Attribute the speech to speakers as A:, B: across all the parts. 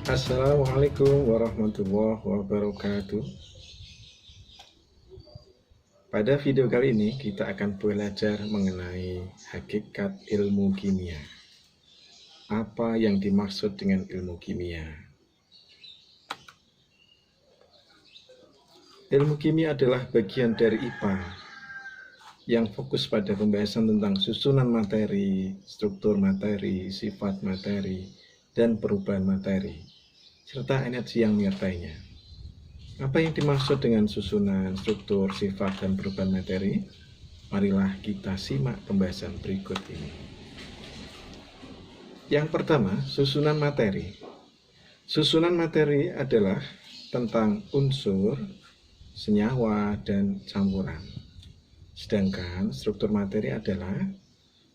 A: Assalamualaikum warahmatullahi wabarakatuh. Pada video kali ini kita akan belajar mengenai hakikat ilmu kimia. Apa yang dimaksud dengan ilmu kimia? Ilmu kimia adalah bagian dari IPA yang fokus pada pembahasan tentang susunan materi, struktur materi, sifat materi, dan perubahan materi, serta energi yang menyertainya. Apa yang dimaksud dengan susunan, struktur, sifat, dan perubahan materi? Marilah kita simak pembahasan berikut ini. Yang pertama, susunan materi. Susunan materi adalah tentang unsur, senyawa, dan campuran. Sedangkan struktur materi adalah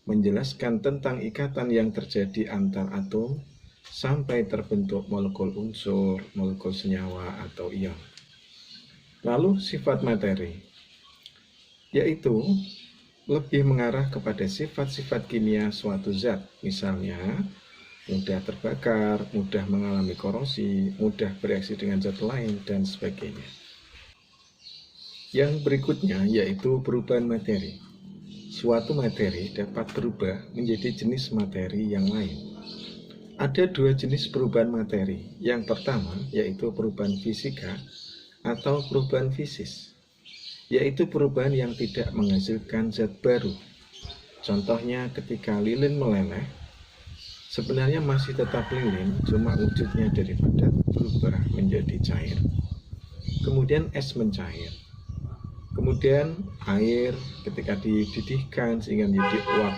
A: menjelaskan tentang ikatan yang terjadi antar atom sampai terbentuk molekul unsur, molekul senyawa, atau ion. Lalu sifat materi, yaitu lebih mengarah kepada sifat-sifat kimia suatu zat, misalnya mudah terbakar, mudah mengalami korosi, mudah bereaksi dengan zat lain, dan sebagainya. Yang berikutnya yaitu perubahan materi. Suatu materi dapat berubah menjadi jenis materi yang lain. Ada dua jenis perubahan materi. Yang pertama yaitu perubahan fisika atau perubahan fisis, yaitu perubahan yang tidak menghasilkan zat baru. Contohnya ketika lilin meleleh, sebenarnya masih tetap lilin, cuma wujudnya daripada berubah menjadi cair. Kemudian es mencair. Kemudian air ketika dididihkan sehingga menjadi uap.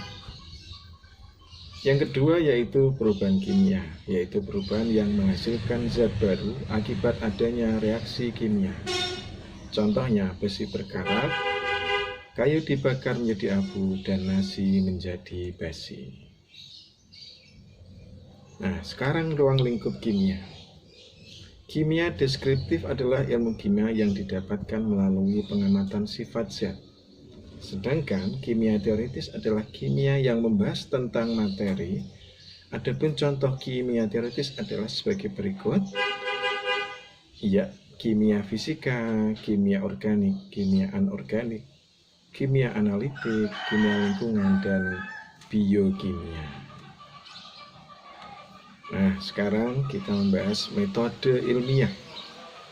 A: Yang kedua yaitu perubahan kimia, yaitu perubahan yang menghasilkan zat baru akibat adanya reaksi kimia. Contohnya besi berkarat, kayu dibakar menjadi abu, dan nasi menjadi basi. Nah, sekarang ruang lingkup kimia. Kimia deskriptif adalah ilmu kimia yang didapatkan melalui pengamatan sifat zat. Sedangkan kimia teoritis adalah kimia yang membahas tentang materi. Adapun contoh kimia teoritis adalah sebagai berikut. Ya, kimia fisika, kimia organik, kimia anorganik, kimia analitik, kimia lingkungan, dan biokimia. Nah, sekarang kita membahas metode ilmiah.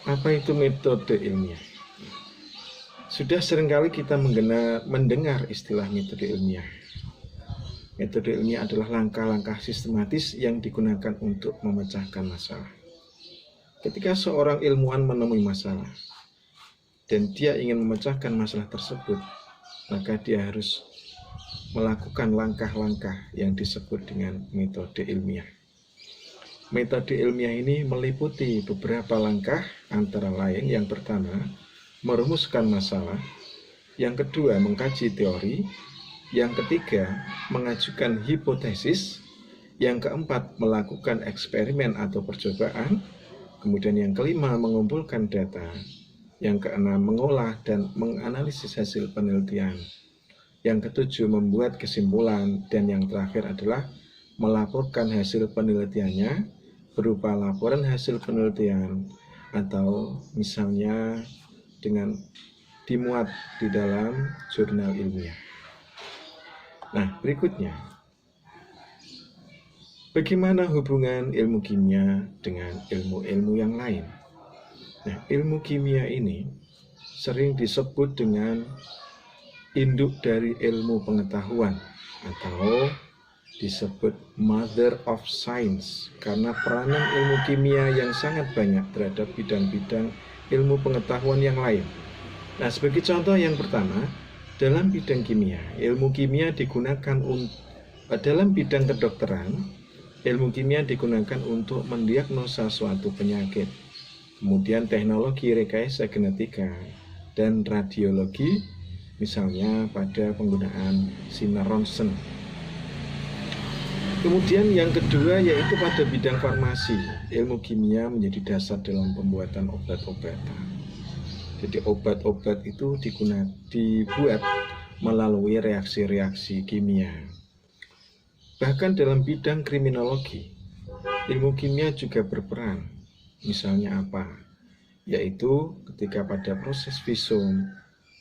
A: Apa itu metode ilmiah? Sudah seringkali kita mendengar istilah metode ilmiah. Metode ilmiah adalah langkah-langkah sistematis yang digunakan untuk memecahkan masalah. Ketika seorang ilmuwan menemui masalah dan dia ingin memecahkan masalah tersebut, maka dia harus melakukan langkah-langkah yang disebut dengan metode ilmiah. Metode ilmiah ini meliputi beberapa langkah, antara lain yang pertama, merumuskan masalah, yang kedua, mengkaji teori, yang ketiga, mengajukan hipotesis, yang keempat, melakukan eksperimen atau percobaan, kemudian yang kelima, mengumpulkan data, yang keenam, mengolah dan menganalisis hasil penelitian, yang ketujuh, membuat kesimpulan, dan yang terakhir adalah melaporkan hasil penelitiannya berupa laporan hasil penelitian atau misalnya dengan dimuat di dalam jurnal ilmiah. Nah, berikutnya, bagaimana hubungan ilmu kimia dengan ilmu-ilmu yang lain? Nah, ilmu kimia ini sering disebut dengan induk dari ilmu pengetahuan atau disebut mother of science karena peranan ilmu kimia yang sangat banyak terhadap bidang-bidang ilmu pengetahuan yang lain. Nah, sebagai contoh yang pertama, dalam bidang kimia, ilmu kimia digunakan dalam bidang kedokteran, ilmu kimia digunakan untuk mendiagnosa suatu penyakit. Kemudian teknologi rekayasa genetika dan radiologi, misalnya pada penggunaan sinar Ronsen. Kemudian yang kedua yaitu pada bidang farmasi, ilmu kimia menjadi dasar dalam pembuatan obat-obatan. Jadi obat-obat itu dibuat melalui reaksi-reaksi kimia. Bahkan dalam bidang kriminologi, Ilmu kimia juga berperan. Misalnya apa? Yaitu ketika pada proses visum,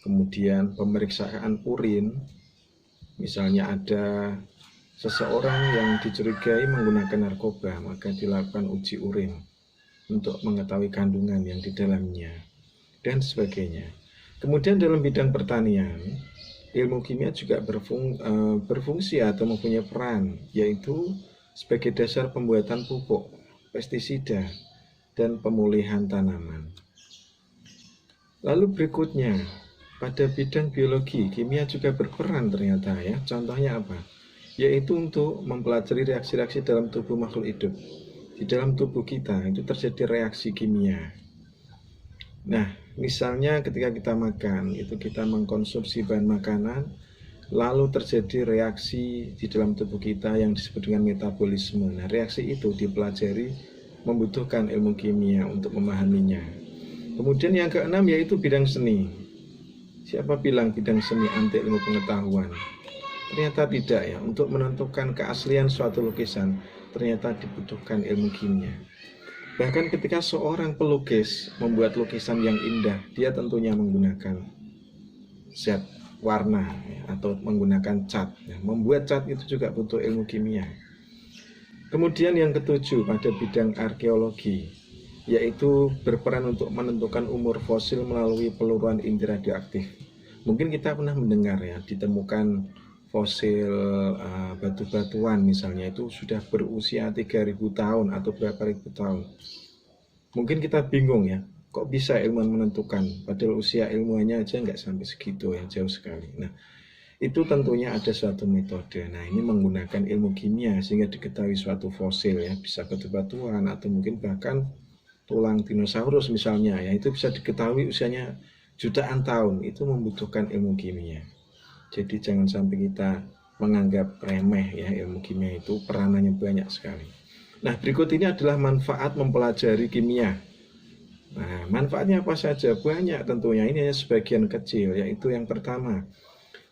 A: kemudian pemeriksaan urin, misalnya ada seseorang yang dicurigai menggunakan narkoba, maka dilakukan uji urin untuk mengetahui kandungan yang di dalamnya, dan sebagainya. Kemudian dalam bidang pertanian, ilmu kimia juga berfungsi atau mempunyai peran, yaitu sebagai dasar pembuatan pupuk, pestisida, dan pemulihan tanaman. Lalu berikutnya, pada bidang biologi, kimia juga berperan ternyata ya. Contohnya apa? Yaitu untuk mempelajari reaksi-reaksi dalam tubuh makhluk hidup. Di dalam tubuh kita itu terjadi reaksi kimia. Nah, misalnya ketika kita makan, itu kita mengkonsumsi bahan makanan, lalu terjadi reaksi di dalam tubuh kita yang disebut dengan metabolisme. Nah, reaksi itu dipelajari, membutuhkan ilmu kimia untuk memahaminya. Kemudian yang keenam yaitu bidang seni. Siapa bilang bidang seni anti ilmu pengetahuan? Ternyata tidak ya. Untuk menentukan keaslian suatu lukisan, ternyata dibutuhkan ilmu kimia. Bahkan ketika seorang pelukis membuat lukisan yang indah, dia tentunya menggunakan zat warna ya, atau menggunakan cat. Ya. Membuat cat itu juga butuh ilmu kimia. Kemudian yang ketujuh pada bidang arkeologi, yaitu berperan untuk menentukan umur fosil melalui peluruan inti radioaktif. Mungkin kita pernah mendengar ya, ditemukan fosil batu-batuan misalnya itu sudah berusia 3.000 tahun atau berapa ribu tahun. Mungkin kita bingung ya, kok bisa ilmuwan menentukan, padahal usia ilmuannya aja nggak sampai segitu ya, jauh sekali. Nah, itu tentunya ada suatu metode. Nah, ini menggunakan ilmu kimia sehingga diketahui suatu fosil ya, bisa batu-batuan atau mungkin bahkan tulang dinosaurus misalnya ya, itu bisa diketahui usianya jutaan tahun. Itu membutuhkan ilmu kimia. Jadi jangan sampai kita menganggap remeh ya, ilmu kimia itu peranannya banyak sekali. Nah, berikut ini adalah manfaat mempelajari kimia. Nah, manfaatnya apa saja? Banyak tentunya, ini hanya sebagian kecil, yaitu yang pertama,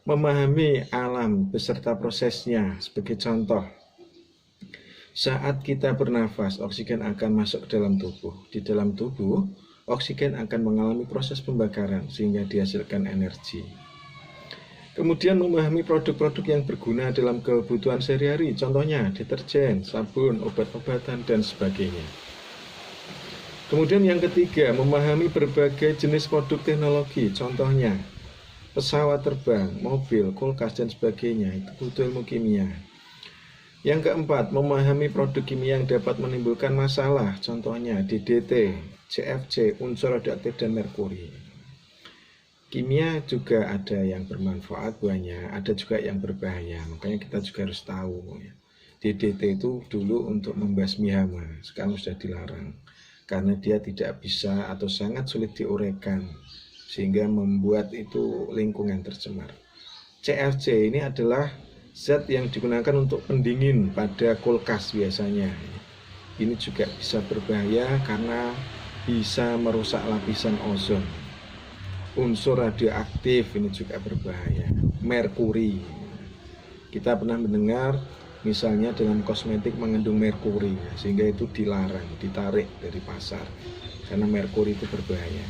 A: memahami alam beserta prosesnya. Sebagai contoh, saat kita bernafas, oksigen akan masuk ke dalam tubuh. Di dalam tubuh, oksigen akan mengalami proses pembakaran sehingga dihasilkan energi. Kemudian memahami produk-produk yang berguna dalam kebutuhan sehari-hari, contohnya deterjen, sabun, obat-obatan, dan sebagainya. Kemudian yang ketiga, memahami berbagai jenis produk teknologi, contohnya pesawat terbang, mobil, kulkas, dan sebagainya, itu butuh ilmu kimia. Yang keempat, memahami produk kimia yang dapat menimbulkan masalah, contohnya DDT, CFC, unsur radioaktif, dan merkuri. Kimia juga ada yang bermanfaat banyak, ada juga yang berbahaya, makanya kita juga harus tahu ya. DDT itu dulu untuk membasmi hama, sekarang sudah dilarang karena dia tidak bisa atau sangat sulit diuraikan sehingga membuat itu lingkungan tercemar. CFC ini adalah zat yang digunakan untuk pendingin pada kulkas biasanya. Ini juga bisa berbahaya karena bisa merusak lapisan ozon. Unsur radioaktif ini juga berbahaya. Merkuri, kita pernah mendengar misalnya dalam kosmetik mengandung merkuri, sehingga itu dilarang, ditarik dari pasar karena merkuri itu berbahaya.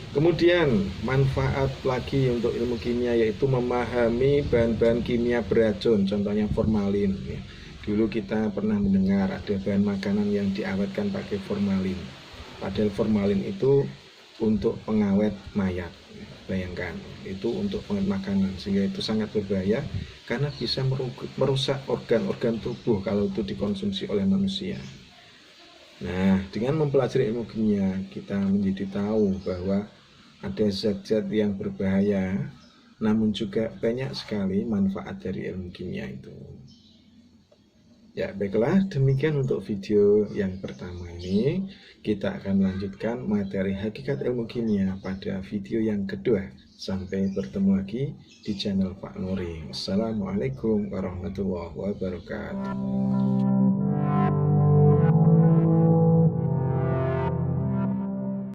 A: Kemudian manfaat lagi untuk ilmu kimia yaitu memahami bahan-bahan kimia beracun, contohnya formalin. Dulu kita pernah mendengar ada bahan makanan yang diawetkan pakai formalin, padahal formalin itu untuk pengawet mayat. Bayangkan, itu untuk pengawet makanan, sehingga itu sangat berbahaya karena bisa merusak organ-organ tubuh kalau itu dikonsumsi oleh manusia. Nah, dengan mempelajari ilmu kimia, kita menjadi tahu bahwa ada zat-zat yang berbahaya, namun juga banyak sekali manfaat dari ilmu kimia itu. Ya, baiklah, demikian untuk video yang pertama ini. Kita akan melanjutkan materi hakikat ilmu kimia pada video yang kedua. Sampai bertemu lagi di channel Pak Nuri. Assalamualaikum warahmatullahi wabarakatuh.